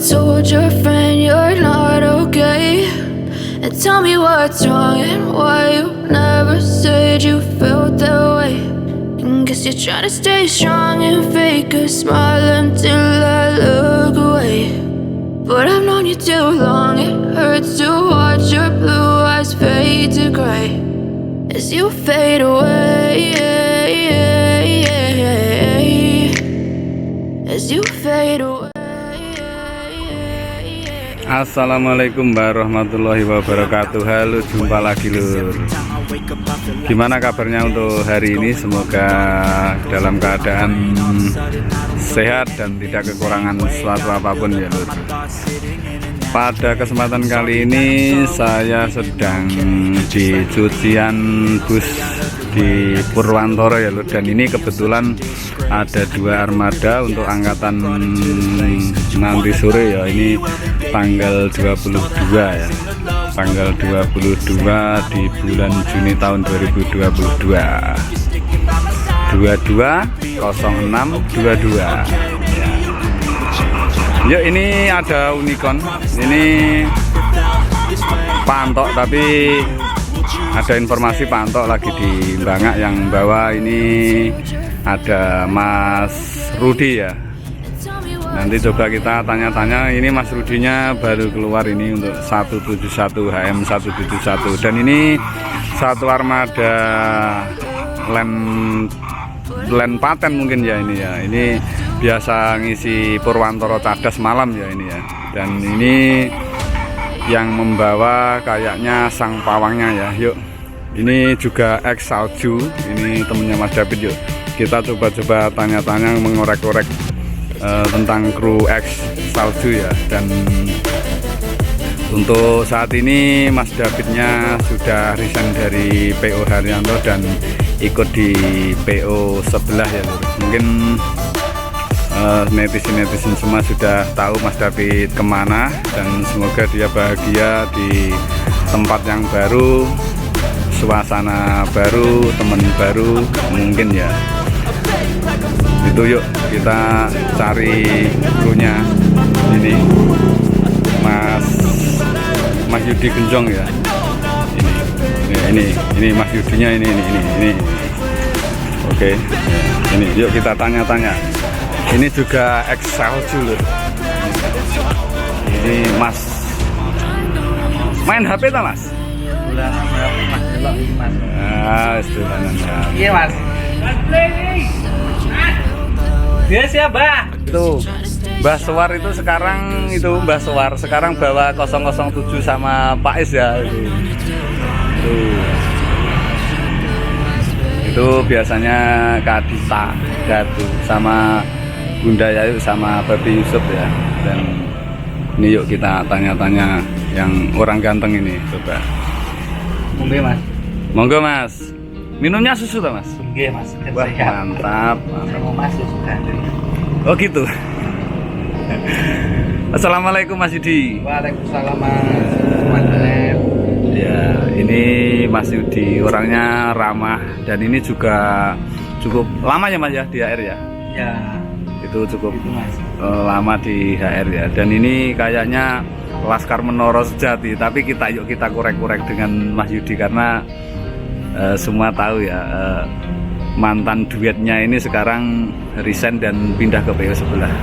told your friend you're not okay? And tell me what's wrong and why you never said you felt that way. And guess you're trying to stay strong and fake a smile until I look away. But I've known you too long, it hurts to watch your blue eyes fade to gray as you fade away, as you fade away. Assalamualaikum warahmatullahi wabarakatuh. Halo, jumpa lagi lur. Gimana kabarnya untuk hari ini? Semoga dalam keadaan sehat dan tidak kekurangan sesuatu apapun ya lur. Pada kesempatan kali ini saya sedang di cucian bus di Purwantoro ya lur. Dan ini kebetulan ada dua armada untuk angkatan nanti sore ya. Ini tanggal 22 ya, tanggal 22 di bulan Juni tahun 2022, 220622 ya. Yuk, ini ada Unicorn, ini Pantok, tapi ada informasi Pantok lagi di Bangak, yang bawa ini ada Mas Rudi ya. Nanti coba kita tanya-tanya. Ini Mas Rudinya baru keluar ini untuk 171 HM 171, dan ini satu armada land paten mungkin ya ini ya. Ini biasa ngisi Purwantoro Cadas malam ya ini ya. Dan ini yang membawa kayaknya sang pawangnya ya. Yuk, ini juga X Salju, ini temennya Mas David. Yuk kita coba-coba tanya-tanya, mengorek-orek tentang kru X Salju ya. Dan untuk saat ini Mas Davidnya sudah resign dari PO Haryanto dan ikut di PO sebelah ya lur. Mungkin netizen semua sudah tahu Mas David kemana, dan semoga dia bahagia di tempat yang baru, suasana baru, teman baru mungkin ya. Itu yuk kita cari krunya. Ini Mas Yudi Genjong ya. Ini Mas Yudinya ini. Oke. Ini yuk kita tanya-tanya. Ini juga Excel dulu. Ini Mas main HP tak Mas? Iya Mas. Dia siapa? Itu Mbah Sewar, itu sekarang Mbah Sewar sekarang bawa 007 sama Pak Is ya. Itu biasanya Kak Dita Datu sama Bunda Yayu sama Babi Yusuf ya. Dan ini yuk kita tanya-tanya yang orang ganteng ini, coba. Monggo Mas. Monggo Mas. Minumnya susu tak Mas? Nggih Mas. Wah, mantap. Mau Mas susu gandeng. Oh gitu. Assalamualaikum Mas Yudi. Waalaikumsalam Mas. Ya, ini Mas Yudi orangnya ramah, dan ini juga cukup lama ya Mas ya di HR ya? Ya. Itu cukup itu, Mas. Lama di HR ya. Dan ini kayaknya Laskar Menoro sejati, tapi yuk kita korek-korek dengan Mas Yudi, karena semua tahu ya, mantan duetnya ini sekarang resign dan pindah ke PO sebelah.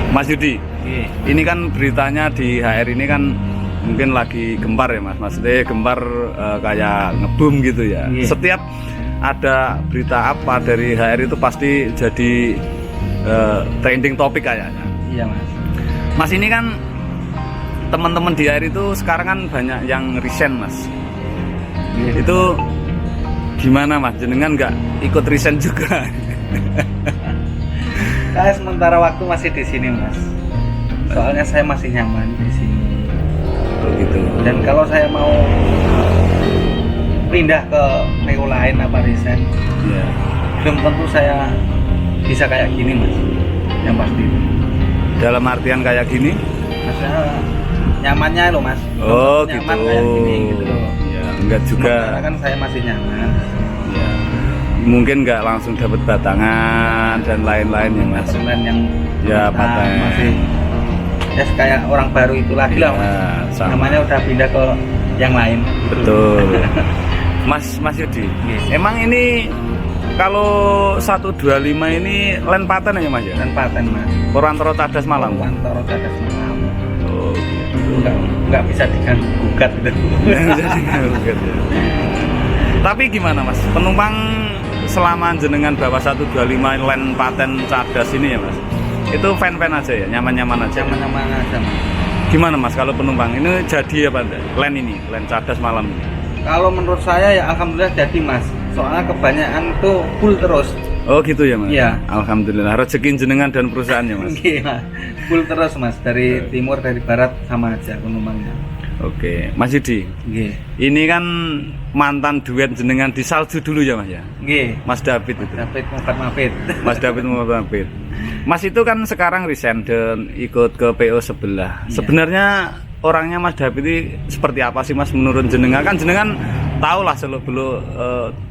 Mas Yudi, ini kan beritanya di HR ini kan mungkin lagi gempar ya Mas. Maksudnya gempar kayak ngebum gitu ya. Setiap ada berita apa dari HR itu pasti jadi trending topik kayaknya. Iya Mas. Mas, ini kan teman-teman di HR itu sekarang kan banyak yang resign Mas. Itu gimana Mas? Jenengan nggak ikut resign juga? Saya sementara waktu masih di sini Mas. Soalnya saya masih nyaman di sini. Oh gitu. Dan kalau saya mau pindah ke PO lain apa resign, Ya. belum tentu saya bisa kayak gini Mas. Yang pasti. Dalam artian kayak gini? Maksudnya nyamannya loh Mas. Oh nyaman gitu. Kayak gini gitu loh. Ya, enggak juga. Sementara kan saya masih nyaman. Ya. Mungkin nggak langsung dapat batangan dan lain-lain ya Mas. Paten yang Ya paten. masih ya kayak orang baru itu lagi lah mas. Sama. Namanya udah pindah ke yang lain. Betul. Mas Yudi, emang ini kalau 125 ini len paten ya mas ya? Dan paten mas. Purwantoro Cadas Malam. Purwantoro Cadas Malam. Oh, Nggak bisa diganggu gugat gitu. Tapi gimana mas? Penumpang selama jenengan bawa 125 len paten Cadas ini ya mas? Itu fan-fan aja ya? Nyaman-nyaman aja? Nyaman-nyaman aja mas. Gimana mas kalau penumpang? Ini jadi apa enggak? Len ini, len Cadas Malam ini? Kalau menurut saya ya alhamdulillah jadi mas. Soalnya kebanyakan tuh full terus. Oh gitu ya mas? Iya. Alhamdulillah, rezeki jenengan dan perusahaannya mas? Iya, full terus mas. Dari timur, dari barat sama aja penumpangnya. Oke, Mas Yudi, Nggih. ini kan mantan duet jenengan di salju dulu ya mas ya? Nggih. Mas David itu. Dapat Muhammad Mafid. Mas David Muhammad Mafid. Mas itu kan sekarang resign dan ikut ke PO sebelah. Iya. Sebenarnya orangnya Mas David ini seperti apa sih mas menurut jenengan? Kan jenengan tahu lah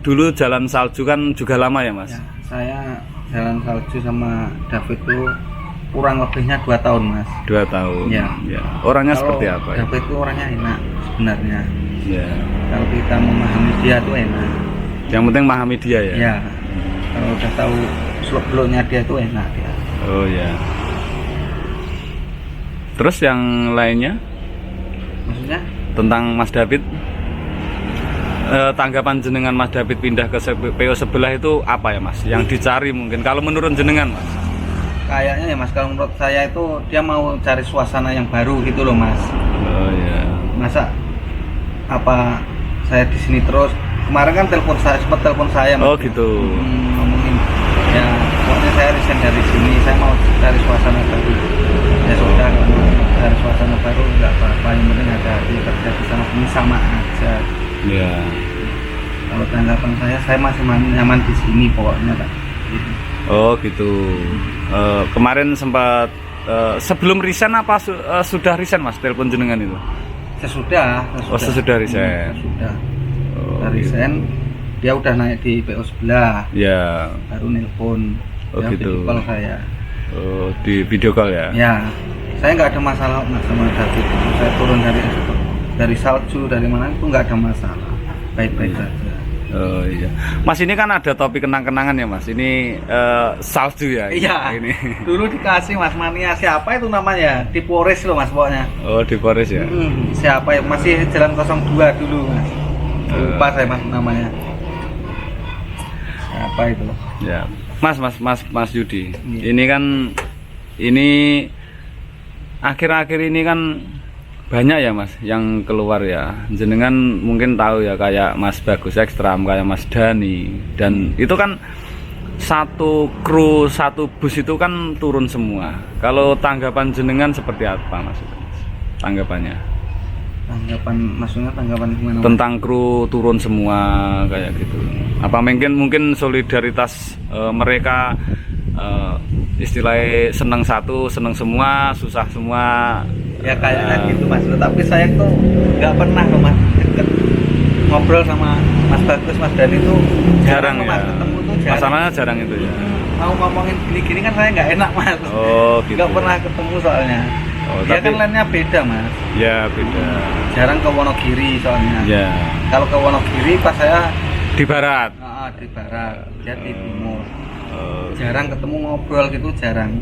dulu jalan salju kan juga lama ya mas? Ya, saya jalan salju sama David tuh kurang lebihnya 2 tahun mas. 2 tahun. Ya. Orangnya Kalau seperti apa? Ya? David tuh orangnya enak sebenarnya. Ya. Kalau kita memahami dia tuh enak. Yang penting memahami dia ya. Ya. Kalau udah tahu seluk-beluknya dia tuh enak ya. Oh ya. Terus yang lainnya Maksudnya? tentang Mas David, tanggapan jenengan Mas David pindah ke PO sebelah itu apa ya mas? Yang dicari mungkin kalau menurut jenengan mas? Kayaknya ya mas, kalau menurut saya itu dia mau cari suasana yang baru gitu loh mas. Oh ya. Masa apa saya di sini terus? Kemarin kan sempat telepon saya mas. Oh gitu. Ngomongin ya pokoknya saya resign dari sini, saya mau cari suasana baru. Ya sudah, cari suasana baru nggak apa-apa, yang penting ada di kerja di sana ini sama aja. Ya. Kalau tanggapan saya masih nyaman di sini pokoknya Pak. Oh gitu. Kemarin sempat sebelum resign apa sudah resign mas? Telepon jenengan itu? Sesudah. Oh sesudah resign. Sudah. Oh, Dari gitu. resign dia udah naik di PO sebelah. Ya. Baru nelpon. Oh, Ya, gitu. video call saya. Oh, di video call ya? Ya, saya nggak ada masalah mas sama David. Saya turun dari salju dari mana itu nggak ada masalah. Baik-baik saja. Oh iya. Mas ini kan ada topi kenang-kenangan ya mas. Ini salju ya? Iya. Ini. Dulu dikasih mas Mania siapa itu namanya? Di Polres loh mas pokoknya. Oh di Polres ya? Siapa ya? Masih Jalan 02 dulu mas. Lupa saya mas namanya. Siapa itu? Ya. Mas Yudi. Iya. Ini akhir-akhir ini kan banyak ya mas yang keluar ya. Jenengan mungkin tahu ya kayak Mas Bagus Ekstram, kayak Mas Dani, dan itu kan satu kru satu bus itu kan turun semua. Kalau tanggapan jenengan seperti apa mas? Tanggapannya? Maksudnya tanggapan gimana? Mas? Tentang kru turun semua kayak gitu. Apa mungkin solidaritas mereka istilahnya seneng satu, seneng semua, susah semua. Ya kayaknya gitu mas. Tapi saya tuh nggak pernah loh mas deket ngobrol sama Mas Bagus, Mas Dani tuh jarang loh, ya. mas. Ketemu tuh jarang. Masalahnya jarang itu ya. Mau ngomongin gini-gini kan saya nggak enak mas. Oh gitu. Nggak pernah ketemu soalnya. Oh, Dia tapi- kan lainnya beda mas. Ya beda. Jarang ke Wonogiri soalnya. Ya. Kalau ke Wonogiri pas saya Di barat. di barat, dia di timur. Oh, Jarang ketemu ngobrol gitu, jarang.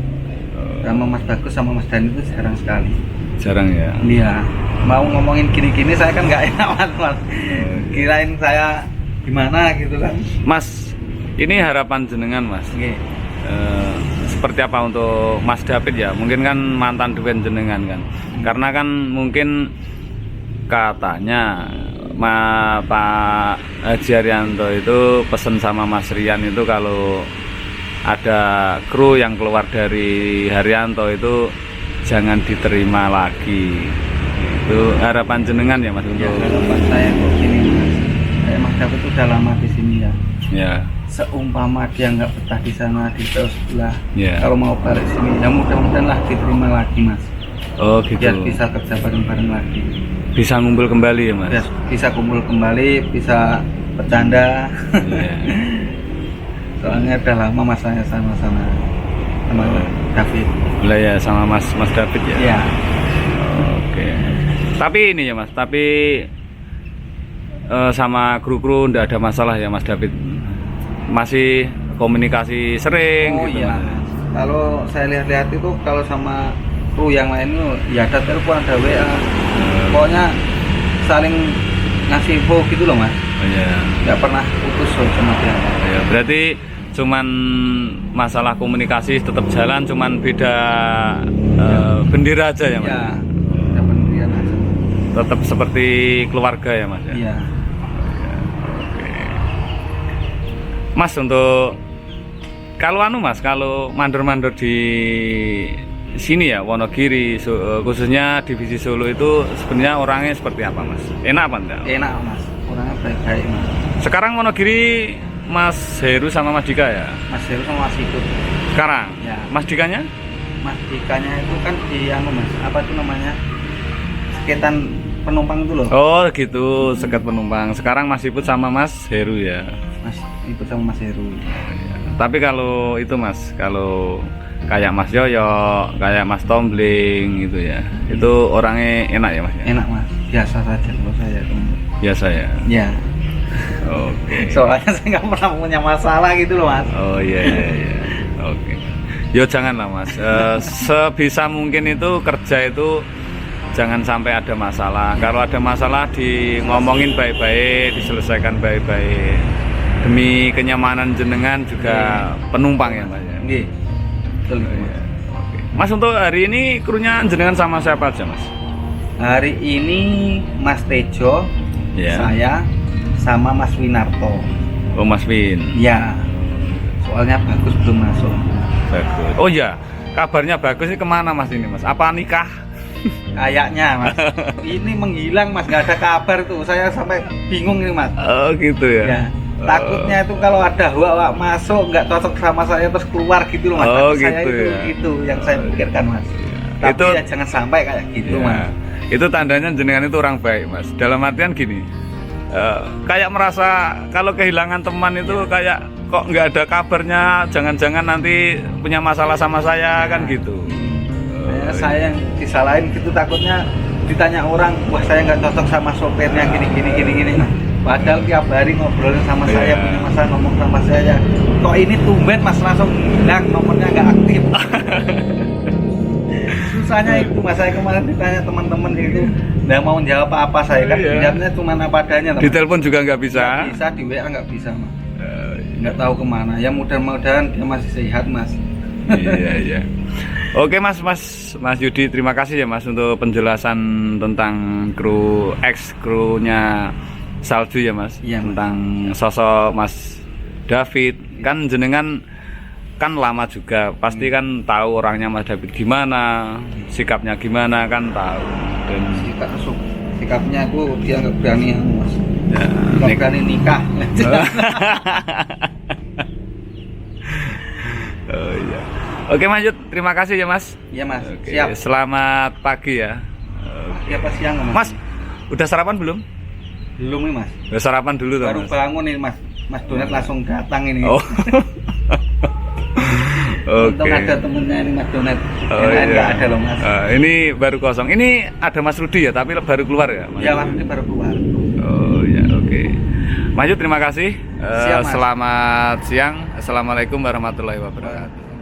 Sama Mas Bagus sama Mas Dani itu jarang sekali. jarang ya. Iya. Mau ngomongin gini-gini saya kan nggak enak mas. Kirain saya gimana gitu kan. Mas, ini harapan jenengan mas. Oke. Seperti apa untuk Mas David ya? Mungkin kan mantan duet jenengan kan. Karena kan mungkin katanya Pak Haji Arianto itu pesen sama Mas Rian itu kalau ada kru yang keluar dari Haryanto itu jangan diterima lagi. Itu harapan jenengan ya mas Ya, untuk harapan saya kok gini mas. Kayak Mas David itu udah lama di sini ya. ya. Seumpama dia nggak betah di sana di sebelah. Ya. Kalau mau balik sini, ya mudah-mudahan lah diterima lagi mas. Oh gitu. Biar bisa kerja bareng-bareng lagi. Bisa ngumpul kembali ya mas. Biar bisa kumpul kembali, bisa bercanda. Iya. Soalnya udah lama masanya sama-sama. sama David. Lah ya sama Mas David ya. Iya. Oke. Tapi ini ya Mas, tapi sama kru-kru ndak ada masalah ya Mas David. Masih komunikasi sering Oh gitu. iya. Mas. Kalau saya lihat-lihat itu kalau sama kru yang lain itu ya ada telepon, ada WA. Pokoknya saling ngasih info gitu loh Mas. Oh iya. Nggak pernah putus sama dia. Ya, berarti cuman masalah komunikasi tetap jalan, cuman beda bendera aja ya Mas. Iya. Ada pendirian aja. Tetap seperti keluarga ya Mas ya. Iya. Mas untuk kalau Mas kalau mandor-mandor di sini ya Wonogiri khususnya divisi Solo itu sebenarnya orangnya seperti apa Mas? Enak apa enggak? Enak Mas. Orangnya baik-baik Mas. Sekarang Wonogiri Mas Heru sama Mas Dika ya? Mas Heru sama Mas Ikut. Sekarang? Ya. Mas Dikanya? Mas Dikanya itu kan di Mas, apa itu namanya? Sekitan penumpang itu loh. Oh gitu, sekat penumpang. Sekarang Mas Iput sama Mas Heru ya? Mas Ikut sama Mas Heru. Tapi kalau itu Mas, kalau kayak Mas Yoyo, kayak Mas Tombling gitu ya, itu orangnya enak ya Mas? Enak Mas, biasa saja kalau saya teman. Biasa ya? Ya. Oke. Soalnya saya nggak pernah punya masalah gitu loh Mas. Oh iya. Oke. Yo janganlah Mas. Sebisa mungkin itu kerja itu jangan sampai ada masalah. Kalau ada masalah ngomongin baik-baik, diselesaikan baik-baik. Demi kenyamanan jenengan juga penumpang ya Mas ya. Nggih. Betul itu, Mas. Oke. Mas untuk hari ini krunya jenengan sama siapa aja Mas? Hari ini Mas Tejo, Ya. saya sama Mas Winarto. Oh Mas Win. Ya. Soalnya bagus belum masuk. Bagus. Oh ya, kabarnya bagus ini kemana Mas ini Mas? Apa nikah? Kayaknya Mas. Ini menghilang Mas, nggak ada kabar tuh. Saya sampai bingung ini Mas. Oh gitu ya. Ya. Takutnya itu kalau ada wak masuk nggak cocok sama saya terus keluar gitu loh Mas. Oh, Takut saya gitu itu, ya. itu yang saya pikirkan Mas. Tapi Itu- ya jangan sampai kayak gitu Ya, Mas. itu tandanya jenengan itu orang baik Mas. Dalam artian gini, kayak merasa kalau kehilangan teman itu kayak kok nggak ada kabarnya, jangan-jangan nanti punya masalah sama saya kan gitu. Saya yang disalahin gitu, takutnya ditanya orang, wah saya nggak cocok sama sopirnya gini. Padahal tiap hari ngobrolin sama saya, Iya. punya masalah ngomong sama saya. Kok ini tumben Mas langsung hilang, nomornya nggak aktif. Susahnya itu Mas, saya kemarin ditanya teman-teman itu nggak mau jawab apa saya kan, Iya. jawabnya cuma apa adanya. Di telepon juga nggak bisa. Nggak bisa, di WA nggak bisa Mas. Nggak tahu kemana. Ya mudah-mudahan dia masih sehat Mas. Iya. Oke Mas Yudi, terima kasih ya Mas untuk penjelasan tentang krunya Salju ya Mas. Iya, Mas. Tentang sosok Mas David. Kan jenengan kan lama juga, pasti kan tahu orangnya Mas David gimana, sikapnya gimana kan tahu. Dan Sikapnya aku dia nggak berani Mas. ya, Nggak berani nikah. Oh iya. Oke Mas Yud, terima kasih ya Mas. Iya Mas. Oke, Siap. selamat pagi ya. Ya pas siang Mas. Mas, udah sarapan belum? Belum nih Mas. Udah sarapan dulu toh, Baru Mas. bangun nih Mas. Mas Donat langsung datang ini. Oh. Untung Oke. ada temennya ini Mas Donat. Oh, Yang lain iya. nggak ada loh Mas. Ini baru kosong. Ini ada Mas Rudi ya, tapi baru keluar ya. Mas? Ya Mas ini baru keluar. Oh ya, oke. Mas Yud, terima kasih. Siap, Mas. Selamat siang. Assalamualaikum warahmatullahi wabarakatuh.